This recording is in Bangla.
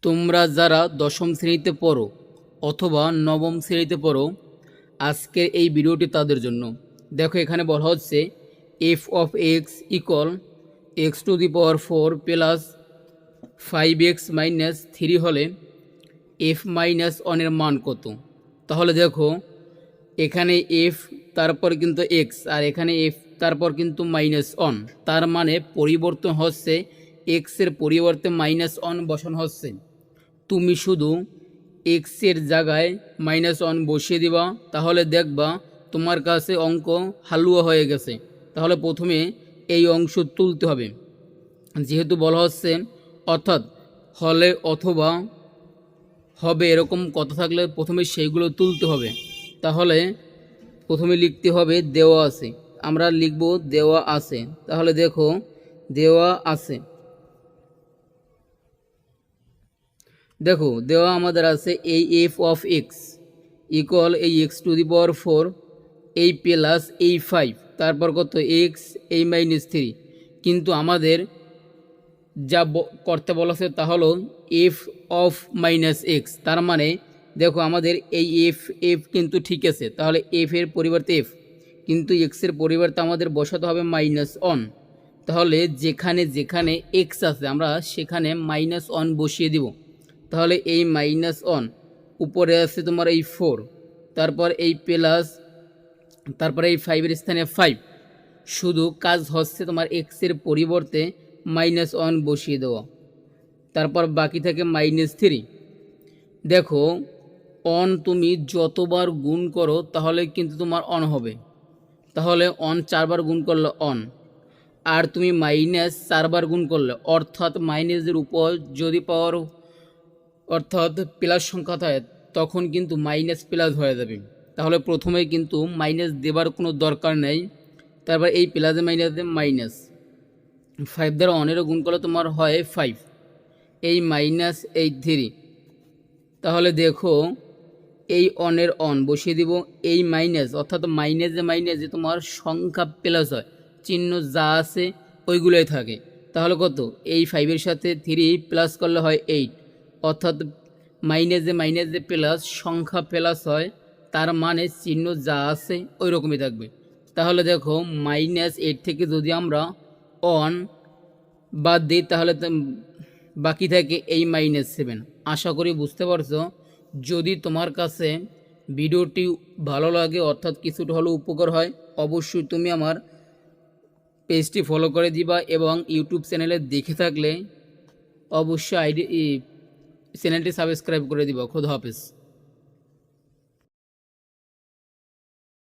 তোমরা যারা দশম শ্রেণীতে পড়ো অথবা নবম শ্রেণীতে পড়ো, আজকের এই ভিডিওটি তাদের জন্য। দেখো, এখানে বলা হচ্ছে F of x equal x to the power 4 plus 5x minus 3 হলে এফ মাইনাস ওয়ানের মান কত। তাহলে দেখো, এখানে এফ তারপর কিন্তু এক্স আর এখানে এফ তারপর কিন্তু মাইনাস ওয়ান, তার মানে পরিবর্তন হচ্ছে এক্সের পরিবর্তে মাইনাস ওয়ান বসানো হচ্ছে। তুমি শুধু এক্সের জায়গায় মাইনাস ওয়ান বসিয়ে দিবা, তাহলে দেখবা তোমার কাছে অঙ্ক হালুয়া হয়ে গেছে। তাহলে প্রথমে এই অংশ তুলতে হবে, যেহেতু বলা হচ্ছে অর্থাৎ হলে অথবা হবে এরকম কথা থাকলে প্রথমে সেইগুলো তুলতে হবে। তাহলে প্রথমে লিখতে হবে দেওয়া আছে, আমরা লিখব দেওয়া আছে। তাহলে দেখো, দেওয়া আছে, দেখো দেওয়া আমাদের আছে এই এফ অফ এক্স ইকুয়াল এই এক্স টু দি পাওয়ার 4 এই প্লাস এই 5, তারপর কত এক্স এই মাইনাস 3। কিন্তু আমাদের যা করতে বলা আছে তা হলো এফ অফ মাইনাস এক্স, তার মানে দেখো আমাদের এই এফ এফ কিন্তু ঠিক আছে, তাহলে এফ এর পরিবর্তে এফ, কিন্তু এক্সের পরিবর্তে আমাদের বসাতে হবে মাইনাস ওয়ান। তাহলে যেখানে যেখানে এক্স আছে আমরা সেখানে মাইনাস ওয়ান বসিয়ে দিব। তাহলে এই মাইনাস ওয়ান, উপরে আছে তোমার এই 4, তারপর এই প্লাস, তারপরে এই 5-এর স্থানে 5। শুধু কাজ হচ্ছে তোমার এক্সের পরিবর্তে মাইনাস ওয়ান বসিয়ে দেওয়া, তারপর বাকি থাকে মাইনাস 3। দেখো, অন তুমি যতবার গুণ করো তাহলে কিন্তু তোমার অন হবে। তাহলে অন 4 বার গুণ করলে অন, আর তুমি মাইনাস 4 বার গুণ করলে, অর্থাৎ মাইনাসের উপর যদি পাওয়ার অর্থাৎ প্লাস সংখ্যা থাকে তখন কিন্তু মাইনাস প্লাস হয়ে যাবে। তাহলে প্রথমে কিন্তু মাইনাস দেবার কোনো দরকার নেই। তারপর এই প্লাসে মাইনাসে মাইনাস 5 দ্বারা অনেরও গুণ করলে তোমার হয় 5, এই মাইনাস এই 3। তাহলে দেখো, এই অনের অন বসিয়ে দিব, এই মাইনাস অর্থাৎ মাইনাসে তোমার সংখ্যা প্লাস হয়, চিহ্ন যা আছে ওইগুলোই থাকে। তাহলে কত, এই 5-এর সাথে 3 প্লাস করলে হয় 8, অর্থাৎ মাইনাসে প্লাস সংখ্যা প্লাস হয়, তার মানে চিহ্ন যা আছে ওই রকমই থাকবে। তাহলে দেখো, -8 থেকে যদি আমরা অন বাদ দিই তাহলে বাকি থাকে এই -7। আশা করি বুঝতে পারছো। যদি তোমার কাছে ভিডিওটি ভালো লাগে অর্থাৎ কিছুটা হলেও উপকার হয়, অবশ্যই তুমি আমার পেজটি ফলো করে দিবা এবং ইউটিউব চ্যানেলে দেখে থাকলে অবশ্যই চ্যানেলটি সাবস্ক্রাইব করে দিবা। খোদা হাফেজ।